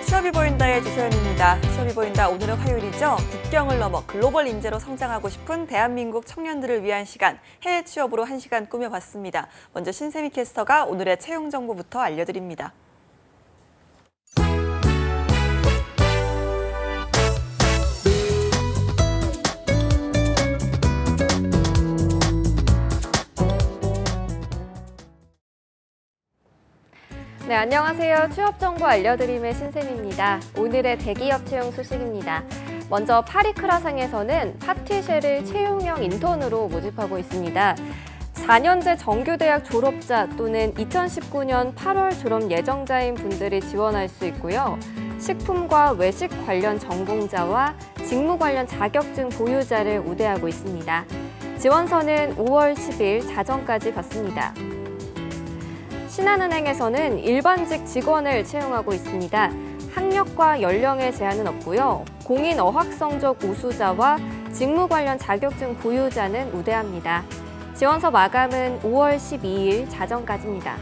취업이 보인다의 주소연입니다. 취업이 보인다 오늘은 화요일이죠. 국경을 넘어 글로벌 인재로 성장하고 싶은 대한민국 청년들을 위한 시간, 해외 취업으로 1시간 꾸며봤습니다. 먼저 신세미 캐스터가 오늘의 채용 정보부터 알려드립니다. 네, 안녕하세요. 취업 정보 알려드림의 신샘입니다. 오늘의 대기업 채용 소식입니다. 먼저 파리크라상에서는 파티쉐를 채용형 인턴으로 모집하고 있습니다. 4년제 정규대학 졸업자 또는 2019년 8월 졸업 예정자인 분들이 지원할 수 있고요. 식품과 외식 관련 전공자와 직무 관련 자격증 보유자를 우대하고 있습니다. 지원서는 5월 10일 자정까지 받습니다. 신한은행에서는 일반직 직원을 채용하고 있습니다. 학력과 연령에 제한은 없고요. 공인 어학 성적 우수자와 직무 관련 자격증 보유자는 우대합니다. 지원서 마감은 5월 12일 자정까지입니다.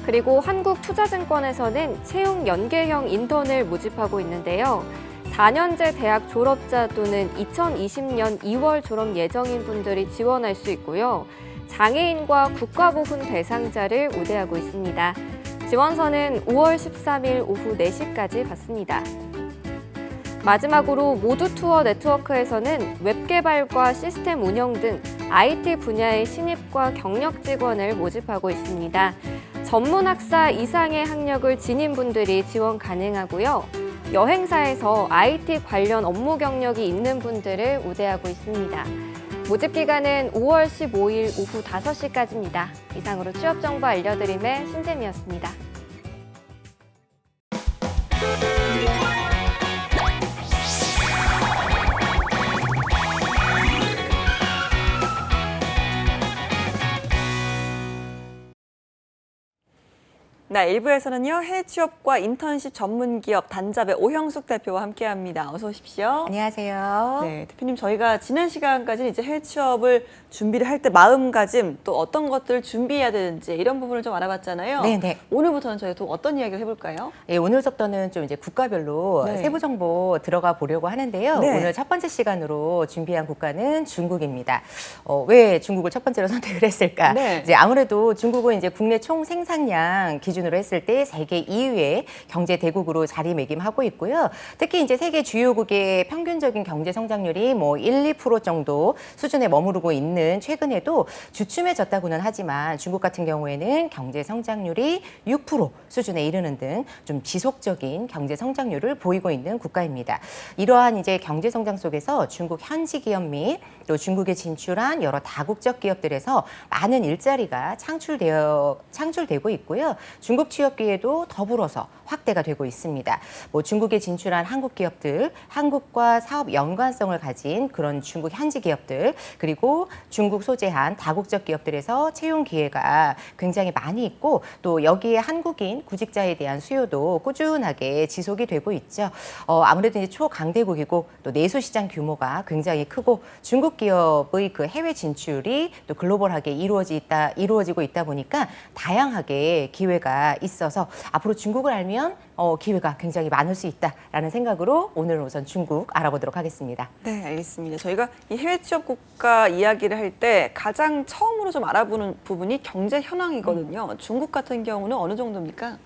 그리고 한국투자증권에서는 채용 연계형 인턴을 모집하고 있는데요. 4년제 대학 졸업자 또는 2020년 2월 졸업 예정인 분들이 지원할 수 있고요. 장애인과 국가보훈 대상자를 우대하고 있습니다. 지원서는 5월 13일 오후 4시까지 받습니다. 마지막으로 모두투어 네트워크에서는 웹개발과 시스템 운영 등 IT 분야의 신입과 경력 직원을 모집하고 있습니다. 전문학사 이상의 학력을 지닌 분들이 지원 가능하고요. 여행사에서 IT 관련 업무 경력이 있는 분들을 우대하고 있습니다. 모집 기간은 5월 15일 오후 5시까지입니다. 이상으로 취업 정보 알려드림의 신샘이었습니다. 네, 1부에서는요. 해외 취업과 인턴십 전문 기업 단잡의 오형숙 대표와 함께합니다. 어서 오십시오. 안녕하세요. 네, 대표님 저희가 지난 시간까지는 이제 해외 취업을 준비를 할 때 마음가짐 또 어떤 것들을 준비해야 되는지 이런 부분을 좀 알아봤잖아요. 네네. 오늘부터는 저희 또 어떤 이야기를 해볼까요? 예, 오늘부터는 좀 이제 국가별로 네. 세부 정보 들어가 보려고 하는데요. 네. 오늘 첫 번째 시간으로 준비한 국가는 중국입니다. 왜 중국을 첫 번째로 선택을 했을까? 네. 이제 아무래도 중국은 이제 국내 총 생산량 기준으로 했을 때 세계 2위의 경제 대국으로 자리매김하고 있고요. 특히 이제 세계 주요국의 평균적인 경제 성장률이 뭐 1, 2% 정도 수준에 머무르고 있는 최근에도 주춤해졌다고는 하지만 중국 같은 경우에는 경제 성장률이 6% 수준에 이르는 등 좀 지속적인 경제 성장률을 보이고 있는 국가입니다. 이러한 이제 경제 성장 속에서 중국 현지 기업 및 또 중국에 진출한 여러 다국적 기업들에서 많은 일자리가 창출되고 있고요. 중국 취업 기회도 더불어서 확대가 되고 있습니다. 뭐 중국에 진출한 한국 기업들, 한국과 사업 연관성을 가진 그런 중국 현지 기업들, 그리고 중국 소재한 다국적 기업들에서 채용 기회가 굉장히 많이 있고 또 여기에 한국인 구직자에 대한 수요도 꾸준하게 지속이 되고 있죠. 아무래도 이제 초강대국이고 또 내수 시장 규모가 굉장히 크고 중국 기업의 그 해외 진출이 또 글로벌하게 이루어지고 있다 보니까 다양하게 기회가 있어서 앞으로 중국을 알면 기회가 굉장히 많을 수 있다라는 생각으로 오늘 우선 중국 알아보도록 하겠습니다. 네, 알겠습니다. 저희가 이 해외 취업 국가 이야기를 할 때 가장 처음으로 좀 알아보는 부분이 경제 현황이거든요. 중국 같은 경우는 어느 정도입니까?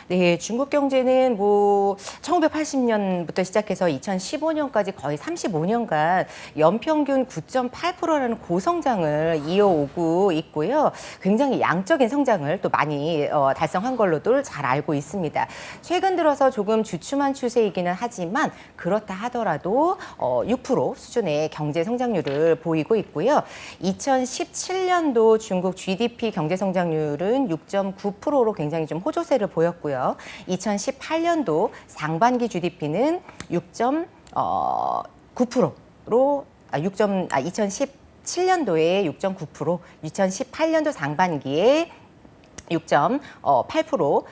네, 중국 경제는 뭐 1980년부터 시작해서 2015년까지 거의 35년간 연평균 9.8%라는 고성장을 이어오고 있고요. 굉장히 양적인 성장을 또 많이 달성한 걸로도 잘 알고 있습니다. 최근 들어서 조금 주춤한 추세이기는 하지만 그렇다 하더라도 6% 수준의 경제 성장률을 보이고 있고요. 2017년도 중국 GDP 경제 성장률은 6.9%로 굉장히 좀 호조세를 보였고요. 2018년도 상반기 GDP는 6.9%로 2017년도에 6.9%, 2018년도 상반기에 6.8%.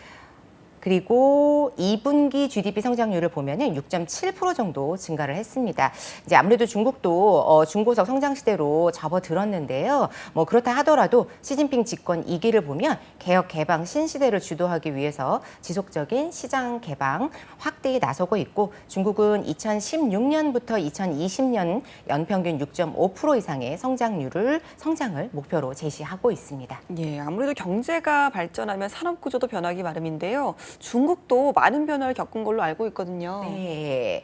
그리고 2분기 GDP 성장률을 보면은 6.7% 정도 증가를 했습니다. 이제 아무래도 중국도 중고속 성장 시대로 접어들었는데요. 뭐 그렇다 하더라도 시진핑 집권 2기를 보면 개혁 개방 신시대를 주도하기 위해서 지속적인 시장 개방 확대에 나서고 있고, 중국은 2016년부터 2020년 연평균 6.5% 이상의 성장을 목표로 제시하고 있습니다. 예, 아무래도 경제가 발전하면 산업 구조도 변하기 마련인데요. 중국도 많은 변화를 겪은 걸로 알고 있거든요. 네.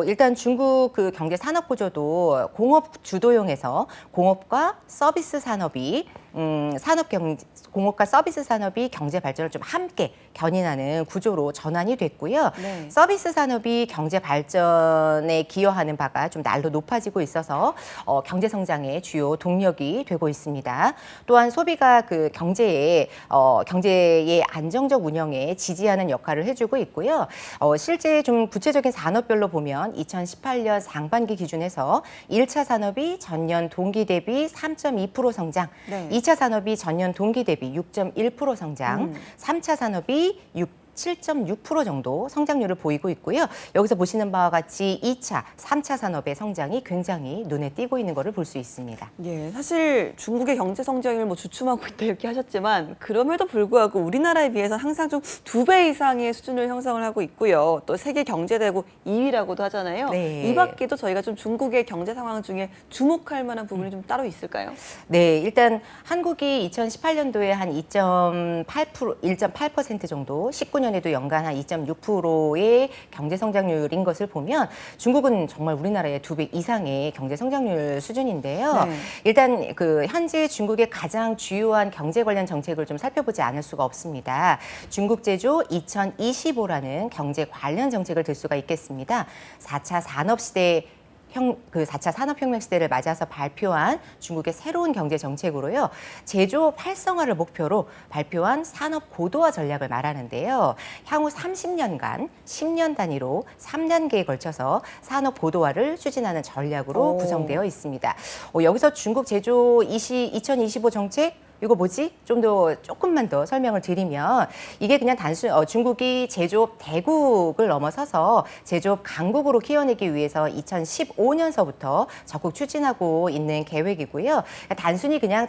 일단 중국 그 경제 산업 구조도 공업 주도형에서 공업과 서비스 산업이 공업과 서비스 산업이 경제 발전을 좀 함께 견인하는 구조로 전환이 됐고요. 네. 서비스 산업이 경제 발전에 기여하는 바가 좀 날로 높아지고 있어서 경제 성장의 주요 동력이 되고 있습니다. 또한 소비가 그 경제의 안정적 운영에 지지하는 역할을 해주고 있고요. 실제 좀 구체적인 산업별로 보면 2018년 상반기 기준에서 1차 산업이 전년 동기 대비 3.2% 성장, 네. 2차 산업이 전년 동기 대비 6.1% 성장, 3차 산업이 7.6% 정도 성장률을 보이고 있고요. 여기서 보시는 바와 같이 2차, 3차 산업의 성장이 굉장히 눈에 띄고 있는 것을 볼 수 있습니다. 예, 사실 중국의 경제 성장을 뭐 주춤하고 있다 이렇게 하셨지만 그럼에도 불구하고 우리나라에 비해서 항상 좀 2배 이상의 수준을 형성을 하고 있고요. 또 세계 경제대국 2위라고도 하잖아요. 네. 이 밖에도 저희가 좀 중국의 경제 상황 중에 주목할 만한 부분이 좀 따로 있을까요? 네, 일단 한국이 2018년도에 한 1.8% 정도, 19년에도 연간 한 2.6%의 경제 성장률인 것을 보면 중국은 정말 우리나라의 2배 이상의 경제 성장률 수준인데요. 네. 일단 그 현재 중국의 가장 주요한 경제 관련 정책을 좀 살펴보지 않을 수가 없습니다. 중국 제조 2025라는 경제 관련 정책을 들 수가 있겠습니다. 4차 산업혁명 시대를 맞아서 발표한 중국의 새로운 경제 정책으로요. 제조 활성화를 목표로 발표한 산업 고도화 전략을 말하는데요. 향후 30년간 10년 단위로 3단계에 걸쳐서 산업 고도화를 추진하는 전략으로 구성되어 있습니다. 여기서 중국 제조 2025 정책 이거 뭐지? 조금만 더 설명을 드리면, 이게 그냥 중국이 제조업 대국을 넘어서서 제조업 강국으로 키워내기 위해서 2015년서부터 적극 추진하고 있는 계획이고요. 단순히 그냥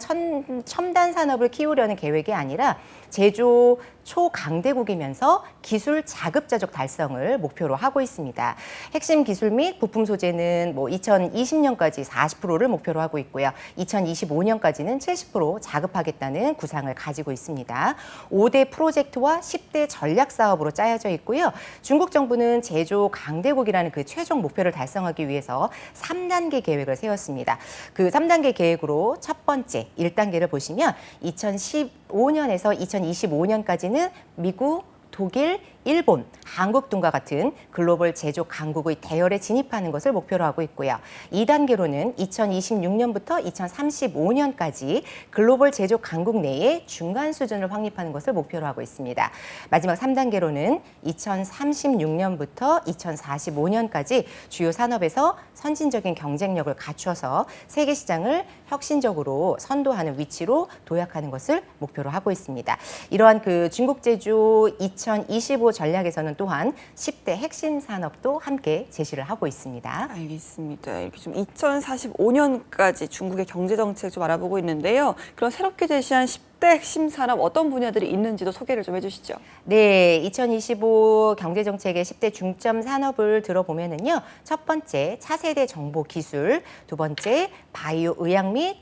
첨단 산업을 키우려는 계획이 아니라 제조 초강대국이면서 기술 자급자족 달성을 목표로 하고 있습니다. 핵심 기술 및 부품 소재는 2020년까지 40%를 목표로 하고 있고요. 2025년까지는 70% 자급하겠다는 구상을 가지고 있습니다. 5대 프로젝트와 10대 전략 사업으로 짜여져 있고요. 중국 정부는 제조 강대국이라는 그 최종 목표를 달성하기 위해서 3단계 계획을 세웠습니다. 그 3단계 계획으로 첫 번째 1단계를 보시면 2015년에서 2025년까지는 미국, 독일, 일본, 한국 등과 같은 글로벌 제조 강국의 대열에 진입하는 것을 목표로 하고 있고요. 2단계로는 2026년부터 2035년까지 글로벌 제조 강국 내에 중간 수준을 확립하는 것을 목표로 하고 있습니다. 마지막 3단계로는 2036년부터 2045년까지 주요 산업에서 선진적인 경쟁력을 갖춰서 세계 시장을 혁신적으로 선도하는 위치로 도약하는 것을 목표로 하고 있습니다. 이러한 그 중국 제조 2025 전략에서는 또한 10대 핵심 산업도 함께 제시를 하고 있습니다. 알겠습니다. 이렇게 좀 2045년까지 중국의 경제 정책 좀 알아보고 있는데요. 그럼 새롭게 제시한 10대 핵심 산업 어떤 분야들이 있는지도 소개를 좀 해주시죠. 네, 2025 경제정책의 10대 중점 산업을 들어보면은요. 첫 번째, 차세대 정보 기술, 두 번째, 바이오 의학 및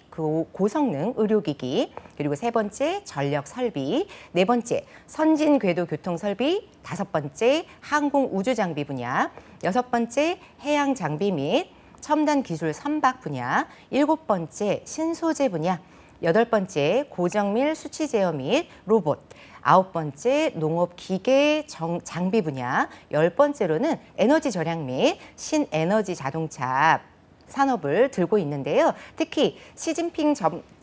고성능 의료기기, 그리고 세 번째, 전력 설비, 네 번째, 선진 궤도 교통 설비, 다섯 번째, 항공 우주 장비 분야, 여섯 번째, 해양 장비 및 첨단 기술 선박 분야, 일곱 번째, 신소재 분야, 여덟 번째, 고정밀 수치 제어 및 로봇, 아홉 번째, 농업 기계 장비 분야, 열 번째로는 에너지 절약 및 신에너지 자동차 산업을 들고 있는데요. 특히 시진핑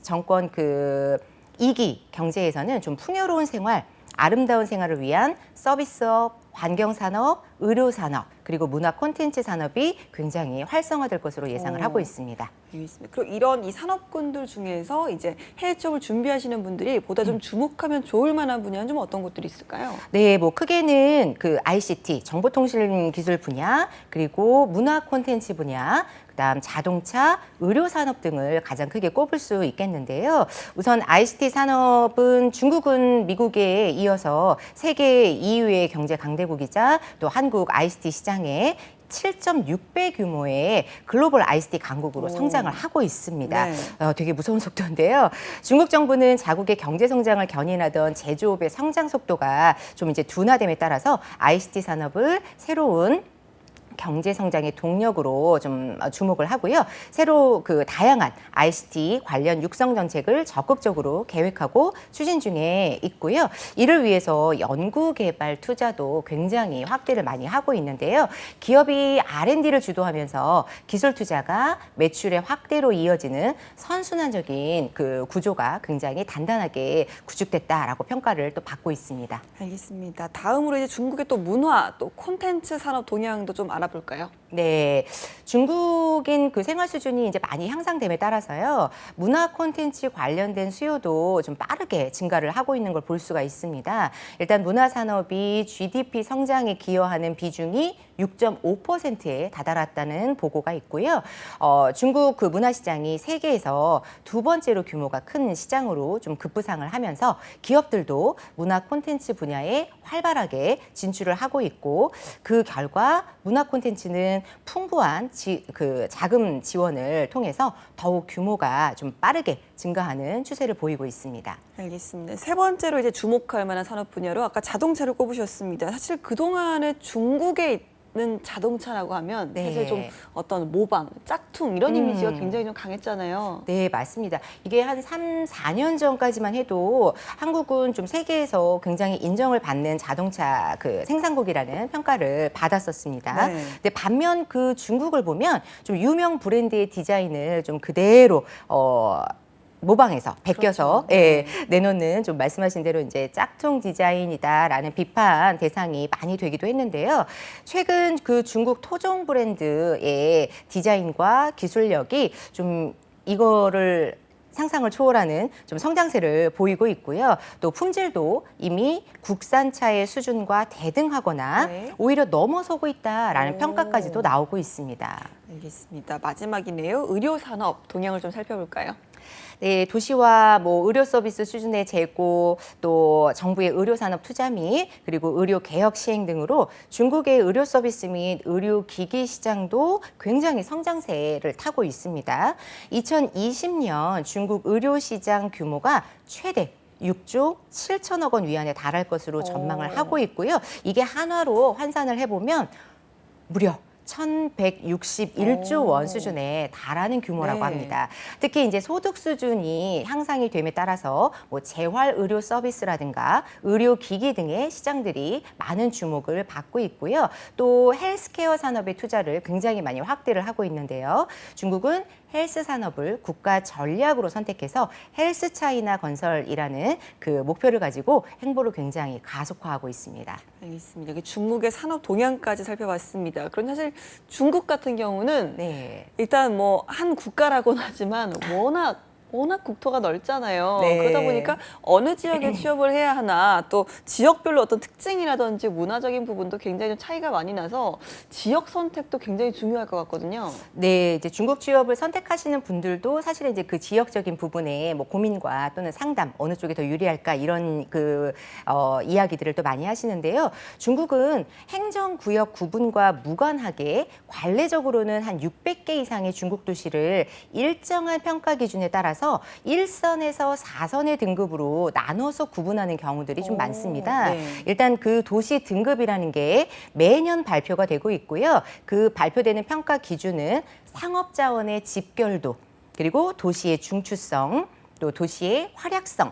정권 그 2기 경제에서는 좀 풍요로운 생활, 아름다운 생활을 위한 서비스업, 환경산업, 의료산업, 그리고 문화 콘텐츠 산업이 굉장히 활성화될 것으로 예상을 하고 있습니다. 알겠습니다. 그럼 이런 이 산업군들 중에서 이제 해외 취업을 준비하시는 분들이 보다 좀 주목하면 좋을 만한 분야는 좀 어떤 것들이 있을까요? 네, 뭐 크게는 그 ICT, 정보통신 기술 분야, 그리고 문화 콘텐츠 분야, 그다음 자동차, 의료 산업 등을 가장 크게 꼽을 수 있겠는데요. 우선 ICT 산업은 중국은 미국에 이어서 세계 2위의 경제 강대국이자 또 한국 ICT 시장에 7.6배 규모의 글로벌 ICT 강국으로 성장을 하고 있습니다. 네. 되게 무서운 속도인데요. 중국 정부는 자국의 경제 성장을 견인하던 제조업의 성장 속도가 좀 이제 둔화됨에 따라서 ICT 산업을 새로운 경제 성장의 동력으로 좀 주목을 하고요. 새로 그 다양한 ICT 관련 육성 정책을 적극적으로 계획하고 추진 중에 있고요. 이를 위해서 연구 개발 투자도 굉장히 확대를 많이 하고 있는데요. 기업이 R&D를 주도하면서 기술 투자가 매출의 확대로 이어지는 선순환적인 그 구조가 굉장히 단단하게 구축됐다라고 평가를 또 받고 있습니다. 알겠습니다. 다음으로 이제 중국의 또 문화, 또 콘텐츠 산업 동향도 좀 알아볼까요? 네, 중국인 그 생활 수준이 이제 많이 향상됨에 따라서요, 문화 콘텐츠 관련된 수요도 좀 빠르게 증가를 하고 있는 걸 볼 수가 있습니다. 일단 문화 산업이 GDP 성장에 기여하는 비중이 6.5%에 다다랐다는 보고가 있고요. 중국 그 문화 시장이 세계에서 두 번째로 규모가 큰 시장으로 좀 급부상을 하면서 기업들도 문화 콘텐츠 분야에 활발하게 진출을 하고 있고, 그 결과 문화 콘텐츠는 풍부한 그 자금 지원을 통해서 더욱 규모가 좀 빠르게 증가하는 추세를 보이고 있습니다. 알겠습니다. 세 번째로 이제 주목할 만한 산업 분야로 아까 자동차를 꼽으셨습니다. 사실 그동안에 중국에 있는 자동차라고 하면 네. 사실 좀 어떤 모방, 짝퉁 이런 이미지가 굉장히 좀 강했잖아요. 네, 맞습니다. 이게 한 3, 4년 전까지만 해도 한국은 좀 세계에서 굉장히 인정을 받는 자동차 그 생산국이라는 평가를 받았었습니다. 네. 근데 반면 그 중국을 보면 좀 유명 브랜드의 디자인을 좀 그대로 모방해서 베껴서 그렇죠. 네. 내놓는, 좀 말씀하신 대로 이제 짝퉁 디자인이다라는 비판 대상이 많이 되기도 했는데요. 최근 그 중국 토종 브랜드의 디자인과 기술력이 좀 이거를 상상을 초월하는 좀 성장세를 보이고 있고요. 또 품질도 이미 국산차의 수준과 대등하거나 네. 오히려 넘어서고 있다라는 오. 평가까지도 나오고 있습니다. 알겠습니다. 마지막이네요. 의료 산업 동향을 좀 살펴볼까요? 네, 도시와 뭐 의료 서비스 수준의 제고, 또 정부의 의료 산업 투자 및 그리고 의료 개혁 시행 등으로 중국의 의료 서비스 및 의료 기기 시장도 굉장히 성장세를 타고 있습니다. 2020년 중국 의료 시장 규모가 최대 6조 7천억 원 위안에 달할 것으로 전망을 하고 있고요. 이게 한화로 환산을 해보면 무려 1,161조 원 수준에 달하는 규모라고 네. 합니다. 특히 이제 소득 수준이 향상이 됨에 따라서 뭐 재활 의료 서비스라든가 의료 기기 등의 시장들이 많은 주목을 받고 있고요. 또 헬스케어 산업의 투자를 굉장히 많이 확대를 하고 있는데요. 중국은 헬스 산업을 국가 전략으로 선택해서 헬스 차이나 건설이라는 그 목표를 가지고 행보를 굉장히 가속화하고 있습니다. 알겠습니다. 이게 중국의 산업 동향까지 살펴봤습니다. 그런데 사실 중국 같은 경우는 네. 일단 뭐 한 국가라고는 하지만 워낙 국토가 넓잖아요. 네. 그러다 보니까 어느 지역에 취업을 해야 하나, 또 지역별로 어떤 특징이라든지 문화적인 부분도 굉장히 좀 차이가 많이 나서 지역 선택도 굉장히 중요할 것 같거든요. 네, 이제 중국 취업을 선택하시는 분들도 사실은 이제 그 지역적인 부분에 뭐 고민과 또는 상담 어느 쪽이 더 유리할까 이런 이야기들을 또 많이 하시는데요. 중국은 행정구역 구분과 무관하게 관례적으로는 한 600개 이상의 중국 도시를 일정한 평가 기준에 따라서 1선에서 4선의 등급으로 나눠서 구분하는 경우들이 좀 많습니다. 네. 일단 그 도시 등급이라는 게 매년 발표가 되고 있고요. 그 발표되는 평가 기준은 상업자원의 집결도, 그리고 도시의 중추성, 또 도시의 활약성,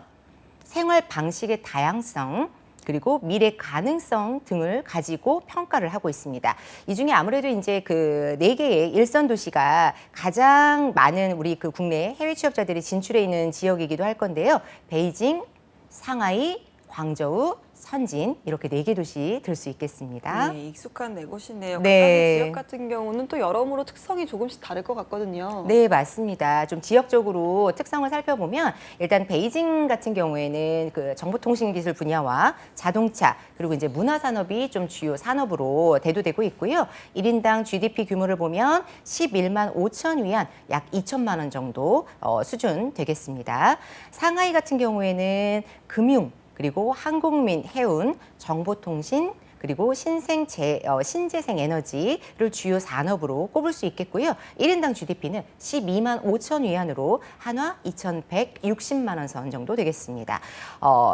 생활 방식의 다양성, 그리고 미래 가능성 등을 가지고 평가를 하고 있습니다. 이 중에 아무래도 이제 그 4개의 일선 도시가 가장 많은 우리 그 국내 해외 취업자들이 진출해 있는 지역이기도 할 건데요. 베이징, 상하이, 광저우, 선진 이렇게 4개 도시 들 수 있겠습니다. 네, 익숙한 네 곳이네요. 네. 각각의 지역 같은 경우는 또 여러모로 특성이 조금씩 다를 것 같거든요. 네, 맞습니다. 좀 지역적으로 특성을 살펴보면 일단 베이징 같은 경우에는 그 정보통신기술 분야와 자동차 그리고 이제 문화산업이 좀 주요 산업으로 대두되고 있고요. 1인당 GDP 규모를 보면 11만 5천 위안 약 2천만 원 정도 수준 되겠습니다. 상하이 같은 경우에는 금융 그리고 항공민, 해운, 정보통신 그리고 신재생 에너지를 주요 산업으로 꼽을 수 있겠고요. 1인당 GDP는 12만 5천 위안으로 한화 2,160만 원 선 정도 되겠습니다.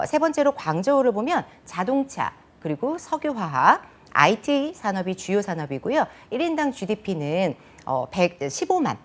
세 번째로 광저우를 보면 자동차 그리고 석유화학, IT 산업이 주요 산업이고요. 1인당 GDP는 115만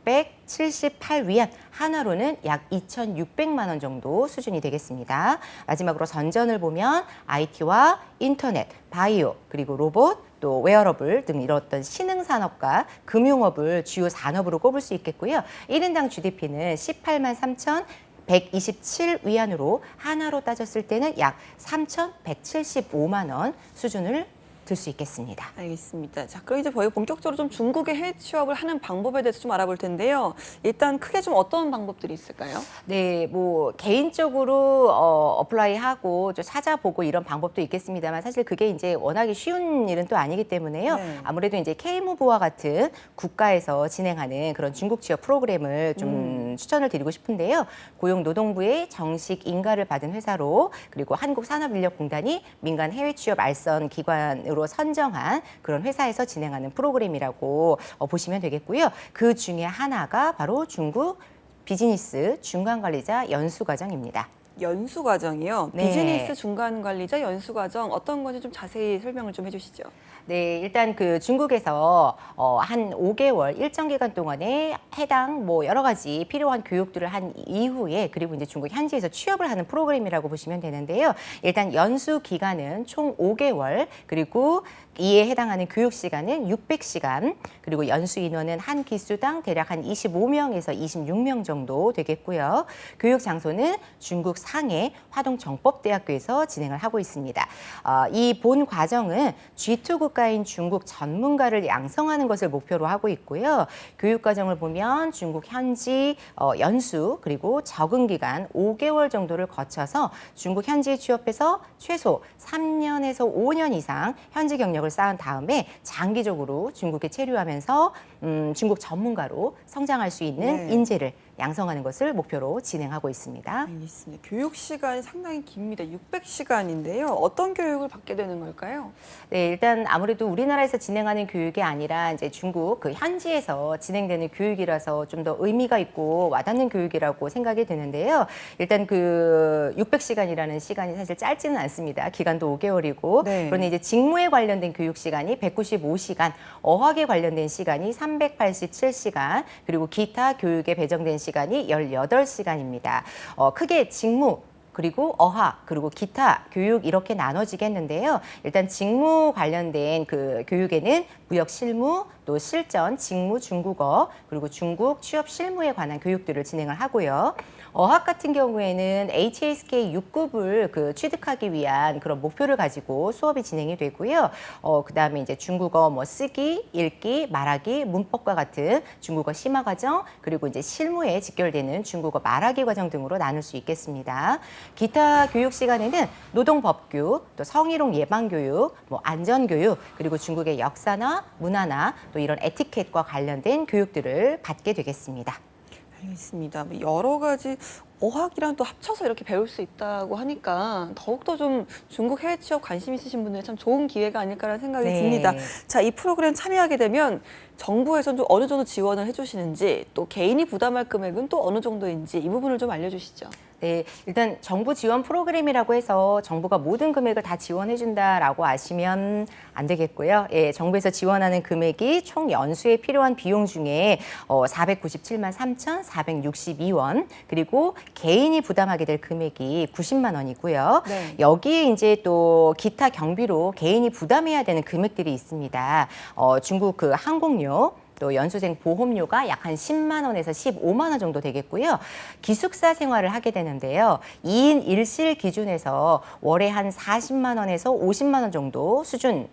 678위안, 한화로는 약 2,600만 원 정도 수준이 되겠습니다. 마지막으로 선전을 보면 IT와 인터넷, 바이오, 그리고 로봇, 또 웨어러블 등 이런 어떤 신흥산업과 금융업을 주요 산업으로 꼽을 수 있겠고요. 1인당 GDP는 18만 3천 127위안으로 한화로 따졌을 때는 약 3,175만 원 수준을 들 수 있겠습니다. 알겠습니다. 자, 그럼 이제 저희 본격적으로 좀 중국에 해외 취업을 하는 방법에 대해서 좀 알아볼 텐데요. 일단 크게 좀 어떤 방법들이 있을까요? 네, 뭐 개인적으로 어플라이하고 좀 찾아보고 이런 방법도 있겠습니다만 사실 그게 이제 워낙에 쉬운 일은 또 아니기 때문에요. 네. 아무래도 이제 K무브와 같은 국가에서 진행하는 그런 중국 취업 프로그램을 좀 추천을 드리고 싶은데요. 고용노동부의 정식 인가를 받은 회사로 그리고 한국산업인력공단이 민간 해외 취업 알선 기관으로 선정한 그런 회사에서 진행하는 프로그램이라고 보시면 되겠고요. 그 중에 하나가 바로 중국 비즈니스 중간관리자 연수과정입니다. 연수과정이요. 네. 비즈니스 중간관리자 연수과정 어떤 건지 좀 자세히 설명을 좀 해주시죠. 네, 일단 그 중국에서 한 5개월 일정 기간 동안에 해당 뭐 여러 가지 필요한 교육들을 한 이후에 그리고 이제 중국 현지에서 취업을 하는 프로그램이라고 보시면 되는데요. 일단 연수 기간은 총 5개월 그리고 이에 해당하는 교육 시간은 600시간 그리고 연수 인원은 한 기수당 대략 한 25명에서 26명 정도 되겠고요. 교육 장소는 중국 상해 화동정법대학교에서 진행을 하고 있습니다. 이 본 과정은 G2 국가인 중국 전문가를 양성하는 것을 목표로 하고 있고요. 교육 과정을 보면 중국 현지 연수 그리고 적응 기간 5개월 정도를 거쳐서 중국 현지에 취업해서 최소 3년에서 5년 이상 현지 경력을 쌓은 다음에 장기적으로 중국에 체류하면서 중국 전문가로 성장할 수 있는 네. 인재를 양성하는 것을 목표로 진행하고 있습니다. 알겠습니다. 교육 시간이 상당히 깁니다. 600시간인데요. 어떤 교육을 받게 되는 걸까요? 네, 일단 아무래도 우리나라에서 진행하는 교육이 아니라 이제 중국 그 현지에서 진행되는 교육이라서 좀 더 의미가 있고 와닿는 교육이라고 생각이 드는데요. 일단 그 600시간이라는 시간이 사실 짧지는 않습니다. 기간도 5개월이고 네. 그런데 이제 직무에 관련된 교육 시간이 195시간, 어학에 관련된 시간이 387시간, 그리고 기타 교육에 배정된 시간이 18시간입니다. 크게 직무 그리고 어학, 그리고 기타 교육 이렇게 나눠지겠는데요. 일단 직무 관련된 그 교육에는 무역 실무, 또 실전, 직무 중국어, 그리고 중국 취업 실무에 관한 교육들을 진행을 하고요. 어학 같은 경우에는 HSK 6급을 그 취득하기 위한 그런 목표를 가지고 수업이 진행이 되고요. 그다음에 이제 중국어 뭐 쓰기, 읽기, 말하기, 문법과 같은 중국어 심화 과정, 그리고 이제 실무에 직결되는 중국어 말하기 과정 등으로 나눌 수 있겠습니다. 기타 교육 시간에는 노동법규, 또 성희롱 예방 교육, 뭐 안전 교육, 그리고 중국의 역사나 문화나 또 이런 에티켓과 관련된 교육들을 받게 되겠습니다. 알겠습니다. 여러 가지 어학이랑 또 합쳐서 이렇게 배울 수 있다고 하니까 더욱더 좀 중국 해외 취업 관심 있으신 분들 참 좋은 기회가 아닐까라는 생각이 네. 듭니다. 자, 이 프로그램 참여하게 되면 정부에서는 좀 어느 정도 지원을 해주시는지 또 개인이 부담할 금액은 또 어느 정도인지 이 부분을 좀 알려주시죠. 네, 일단 정부 지원 프로그램이라고 해서 정부가 모든 금액을 다 지원해준다라고 아시면 안 되겠고요. 예, 정부에서 지원하는 금액이 총 연수에 필요한 비용 중에 497만 3,462원 그리고 개인이 부담하게 될 금액이 90만 원이고요. 네. 여기에 이제 또 기타 경비로 개인이 부담해야 되는 금액들이 있습니다. 중국 그 항공료, 또 연수생 보험료가 약 한 10만 원에서 15만 원 정도 되겠고요. 기숙사 생활을 하게 되는데요. 2인 1실 기준에서 월에 한 40만 원에서 50만 원 정도 수준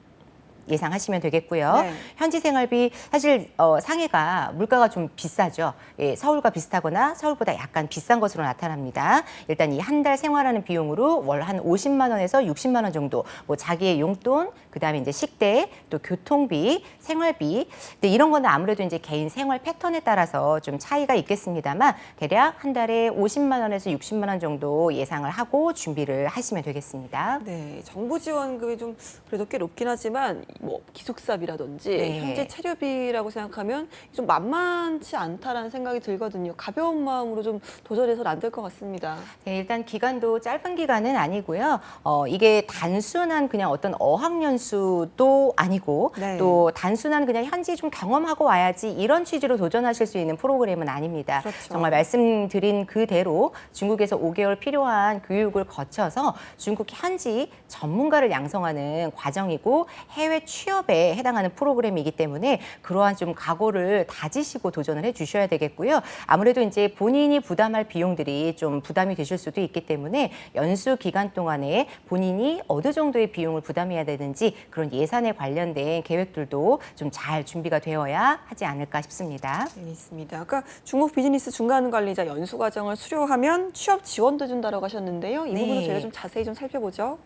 예상하시면 되겠고요. 네. 현지 생활비 사실 상해가 물가가 좀 비싸죠. 예, 서울과 비슷하거나 서울보다 약간 비싼 것으로 나타납니다. 일단 이 한 달 생활하는 비용으로 월 한 50만 원에서 60만 원 정도 뭐 자기의 용돈, 그다음에 이제 식대, 또 교통비, 생활비 근데 이런 거는 아무래도 이제 개인 생활 패턴에 따라서 좀 차이가 있겠습니다만 대략 한 달에 50만 원에서 60만 원 정도 예상을 하고 준비를 하시면 되겠습니다. 네, 정부 지원금이 좀 그래도 꽤 높긴 하지만 뭐 기숙사비라든지 네. 현재 체류비라고 생각하면 좀 만만치 않다라는 생각이 들거든요. 가벼운 마음으로 좀 도전해서는 안 될 것 같습니다. 네, 일단 기간도 짧은 기간은 아니고요. 이게 단순한 그냥 어떤 어학연수도 아니고 네. 또 단순한 그냥 현지 좀 경험하고 와야지 이런 취지로 도전하실 수 있는 프로그램은 아닙니다. 그렇죠. 정말 말씀드린 그대로 중국에서 5개월 필요한 교육을 거쳐서 중국 현지 전문가를 양성하는 과정이고 해외 취업에 해당하는 프로그램이기 때문에 그러한 좀 각오를 다지시고 도전을 해 주셔야 되겠고요. 아무래도 이제 본인이 부담할 비용들이 좀 부담이 되실 수도 있기 때문에 연수 기간 동안에 본인이 어느 정도의 비용을 부담해야 되는지 그런 예산에 관련된 계획들도 좀 잘 준비가 되어야 하지 않을까 싶습니다. 알겠습니다. 아까 중국 비즈니스 중간 관리자 연수 과정을 수료하면 취업 지원도 준다라고 하셨는데요. 이 네. 부분은 저희가 좀 자세히 좀 살펴보죠.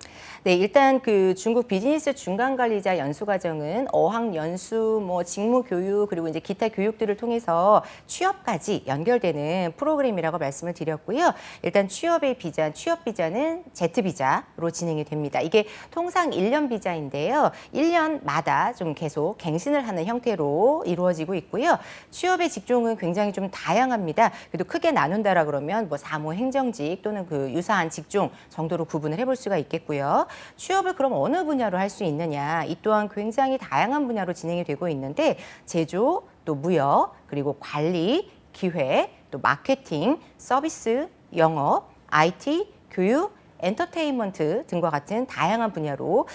네, 일단 그 중국 비즈니스 중간 관리자 연수 과정은 어학 연수, 뭐 직무 교육 그리고 이제 기타 교육들을 통해서 취업까지 연결되는 프로그램이라고 말씀을 드렸고요. 일단 취업의 비자, 취업 비자는 Z 비자로 진행이 됩니다. 이게 통상 1년 비자인데요. 1년마다 좀 계속 갱신을 하는 형태로 이루어지고 있고요. 취업의 직종은 굉장히 좀 다양합니다. 그래도 크게 나눈다라 그러면 뭐 사무 행정직 또는 그 유사한 직종 정도로 구분을 해볼 수가 있겠고요. 취업을 그럼 어느 분야로 할 수 있느냐? 이 또한 굉장히 다양한 분야로 진행이 되고 있는데 제조, 또 무역, 그리고 관리, 기획, 또 마케팅, 서비스, 영업, IT, 교육, 엔터테인먼트 등과 같은 다양한 분야로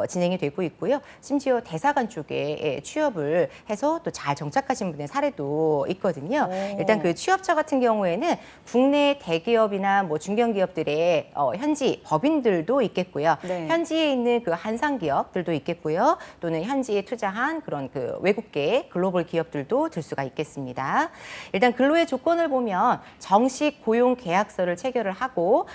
진행이 되고 있고요. 심지어 대사관 쪽에 취업을 해서 또 잘 정착하신 분의 사례도 있거든요. 오. 일단 그 취업처 같은 경우에는 국내 대기업이나 뭐 중견기업들의 현지 법인들도 있겠고요. 네. 현지에 있는 그 한상 기업들도 있겠고요. 또는 현지에 투자한 그런 그 외국계 글로벌 기업들도 들 수가 있겠습니다. 일단 근로의 조건을 보면 정식 고용 계약서를 체결을 하고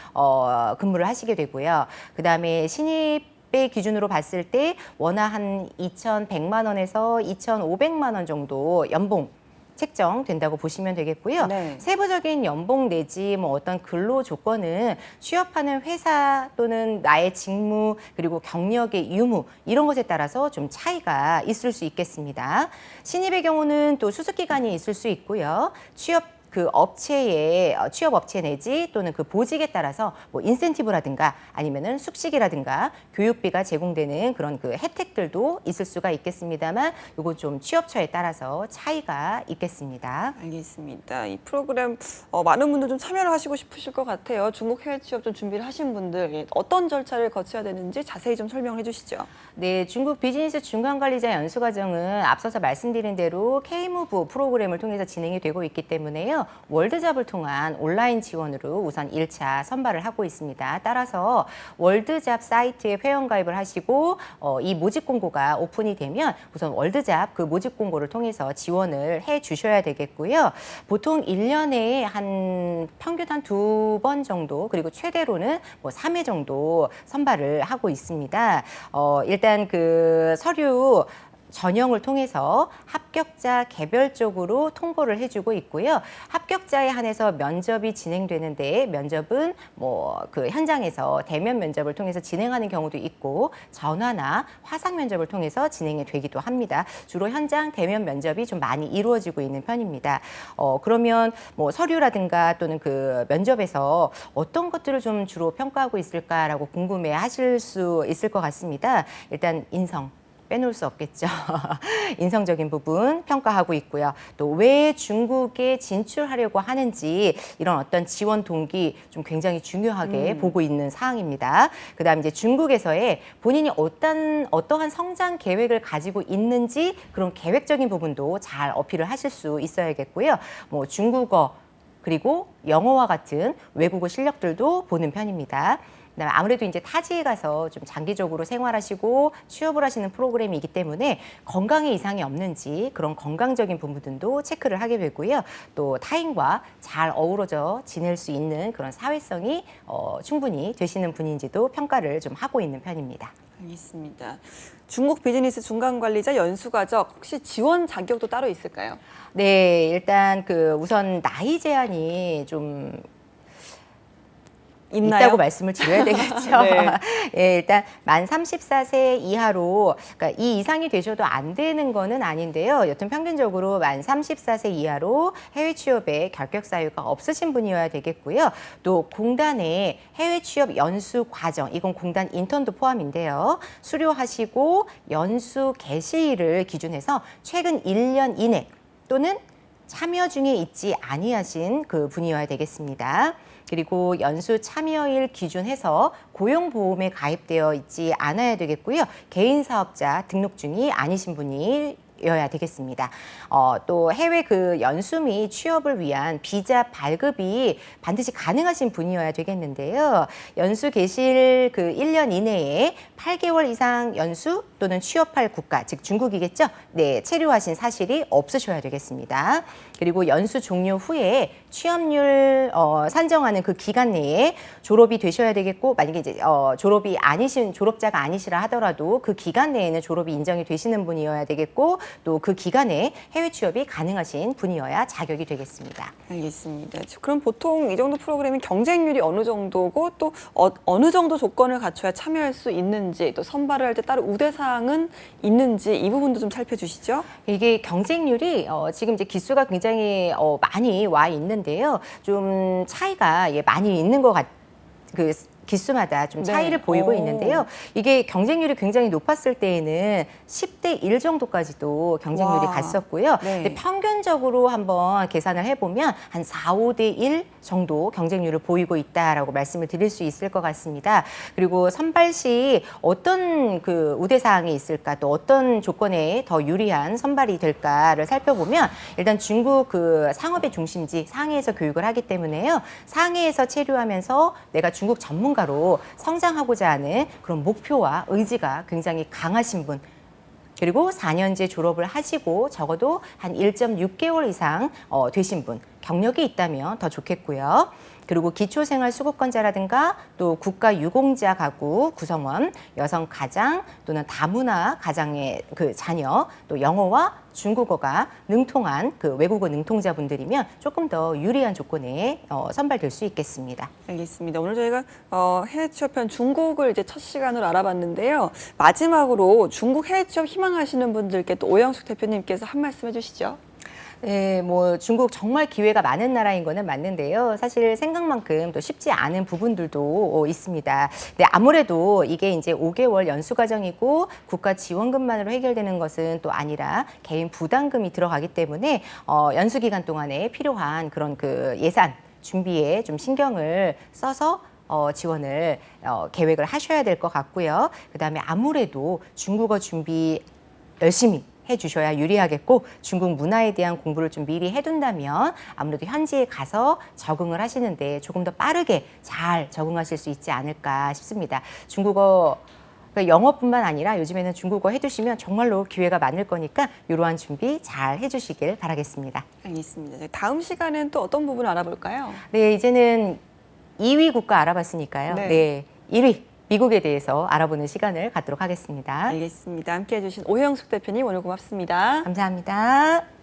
근무를 하시게 되고요. 그다음에 신입의 기준으로 봤을 때 원화 한 2,100만 원에서 2,500만 원 정도 연봉 책정된다고 보시면 되겠고요. 네. 세부적인 연봉 내지 뭐 어떤 근로 조건은 취업하는 회사 또는 나의 직무 그리고 경력의 유무 이런 것에 따라서 좀 차이가 있을 수 있겠습니다. 신입의 경우는 또 수습 기간이 있을 수 있고요. 취업 취업 업체 내지 또는 그 보직에 따라서 뭐 인센티브라든가 아니면은 숙식이라든가 교육비가 제공되는 그런 그 혜택들도 있을 수가 있겠습니다만 이건 좀 취업처에 따라서 차이가 있겠습니다. 알겠습니다. 이 프로그램 많은 분들 좀 참여를 하시고 싶으실 것 같아요. 중국 해외 취업 좀 준비를 하신 분들 어떤 절차를 거쳐야 되는지 자세히 좀 설명해 주시죠. 네, 중국 비즈니스 중간관리자 연수과정은 앞서서 말씀드린 대로 K무브 프로그램을 통해서 진행이 되고 있기 때문에요. 월드잡을 통한 온라인 지원으로 우선 1차 선발을 하고 있습니다. 따라서 월드잡 사이트에 회원가입을 하시고 이 모집 공고가 오픈이 되면 우선 월드잡 그 모집 공고를 통해서 지원을 해 주셔야 되겠고요. 보통 1년에 한 평균 한 2번 정도 그리고 최대로는 뭐 3회 정도 선발을 하고 있습니다. 일단 그 서류 전형을 통해서 합격자 개별적으로 통보를 해주고 있고요. 합격자에 한해서 면접이 진행되는데 면접은 뭐 그 현장에서 대면 면접을 통해서 진행하는 경우도 있고 전화나 화상 면접을 통해서 진행이 되기도 합니다. 주로 현장 대면 면접이 좀 많이 이루어지고 있는 편입니다. 그러면 뭐 서류라든가 또는 그 면접에서 어떤 것들을 좀 주로 평가하고 있을까라고 궁금해 하실 수 있을 것 같습니다. 일단 인성. 빼놓을 수 없겠죠. 인성적인 부분 평가하고 있고요. 또 왜 중국에 진출하려고 하는지 이런 어떤 지원 동기 좀 굉장히 중요하게 보고 있는 사항입니다. 그다음 이제 중국에서의 본인이 어떠한 성장 계획을 가지고 있는지 그런 계획적인 부분도 잘 어필을 하실 수 있어야겠고요. 뭐 중국어 그리고 영어와 같은 외국어 실력들도 보는 편입니다. 그다음에 아무래도 이제 타지에 가서 좀 장기적으로 생활하시고 취업을 하시는 프로그램이기 때문에 건강에 이상이 없는지 그런 건강적인 부분들도 체크를 하게 되고요. 또 타인과 잘 어우러져 지낼 수 있는 그런 사회성이 충분히 되시는 분인지도 평가를 좀 하고 있는 편입니다. 알겠습니다. 중국 비즈니스 중간 관리자 연수과정 혹시 지원 자격도 따로 있을까요? 네, 일단 우선 나이 제한이 좀 있나요? 있다고 말씀을 드려야 되겠죠. 네. 예, 일단 만 34세 이하로 그러니까 이 이상이 되셔도 안 되는 거는 아닌데요. 여튼 평균적으로 만 34세 이하로 해외 취업에 결격 사유가 없으신 분이어야 되겠고요. 또 공단의 해외 취업 연수 과정, 이건 공단 인턴도 포함인데요. 수료하시고 연수 개시일을 기준해서 최근 1년 이내 또는 참여 중에 있지 아니하신 그 분이어야 되겠습니다. 그리고 연수 참여일 기준해서 고용보험에 가입되어 있지 않아야 되겠고요. 개인 사업자 등록 중이 아니신 분이어야 되겠습니다. 또 해외 연수 및 취업을 위한 비자 발급이 반드시 가능하신 분이어야 되겠는데요. 연수 개시일 1년 이내에 8개월 이상 연수 또는 취업할 국가, 즉 중국이겠죠? 네, 체류하신 사실이 없으셔야 되겠습니다. 그리고 연수 종료 후에 취업률 산정하는 그 기간 내에 졸업이 되셔야 되겠고, 만약에 이제 졸업자가 아니시라 하더라도 그 기간 내에는 졸업이 인정이 되시는 분이어야 되겠고, 또 그 기간에 해외 취업이 가능하신 분이어야 자격이 되겠습니다. 알겠습니다. 그럼 보통 이 정도 프로그램은 경쟁률이 어느 정도고 또 어느 정도 조건을 갖춰야 참여할 수 있는지, 또 선발을 할 때 따로 우대사항은 있는지 이 부분도 좀 살펴주시죠. 이게 경쟁률이 지금 이제 기수가 굉장히 많이 와 있는데요. 좀 차이가 많이 있는 것 기수마다 좀 차이를 네. 보이고 있는데요. 이게 경쟁률이 굉장히 높았을 때에는 10대 1 정도까지도 경쟁률이 와. 갔었고요. 네. 근데 평균적으로 한번 계산을 해보면 한 4, 5대 1 정도 경쟁률을 보이고 있다라고 말씀을 드릴 수 있을 것 같습니다. 그리고 선발 시 어떤 우대사항이 있을까, 또 어떤 조건에 더 유리한 선발이 될까를 살펴보면 일단 중국 상업의 중심지 상해에서 교육을 하기 때문에요. 상해에서 체류하면서 내가 중국 전문가로 성장하고자 하는 그런 목표와 의지가 굉장히 강하신 분, 그리고 4년제 졸업을 하시고 적어도 한 1.6개월 이상 되신 분, 경력이 있다면 더 좋겠고요. 그리고 기초생활수급권자라든가 또 국가유공자 가구 구성원, 여성 가장 또는 다문화 가장의 자녀, 또 영어와 중국어가 능통한 외국어 능통자분들이면 조금 더 유리한 조건에 선발될 수 있겠습니다. 알겠습니다. 오늘 저희가 해외 취업편 중국을 이제 첫 시간으로 알아봤는데요. 마지막으로 중국 해외 취업 희망하시는 분들께 또 오영숙 대표님께서 한 말씀 해주시죠. 네, 뭐 중국 정말 기회가 많은 나라인 거는 맞는데요. 사실 생각만큼 또 쉽지 않은 부분들도 있습니다. 근데 아무래도 이게 이제 5개월 연수 과정이고 국가 지원금만으로 해결되는 것은 또 아니라 개인 부담금이 들어가기 때문에 연수 기간 동안에 필요한 그런 예산 준비에 좀 신경을 써서 지원을 계획을 하셔야 될 것 같고요. 그다음에 아무래도 중국어 준비 열심히 해주셔야 유리하겠고, 중국 문화에 대한 공부를 좀 미리 해둔다면 아무래도 현지에 가서 적응을 하시는데 조금 더 빠르게 잘 적응하실 수 있지 않을까 싶습니다. 중국어, 영어뿐만 아니라 요즘에는 중국어 해두시면 정말로 기회가 많을 거니까 이러한 준비 잘 해주시길 바라겠습니다. 알겠습니다. 다음 시간엔 또 어떤 부분을 알아볼까요? 네, 이제는 2위 국가 알아봤으니까요. 네, 1위. 미국에 대해서 알아보는 시간을 갖도록 하겠습니다. 알겠습니다. 함께해 주신 오영숙 대표님 오늘 고맙습니다. 감사합니다.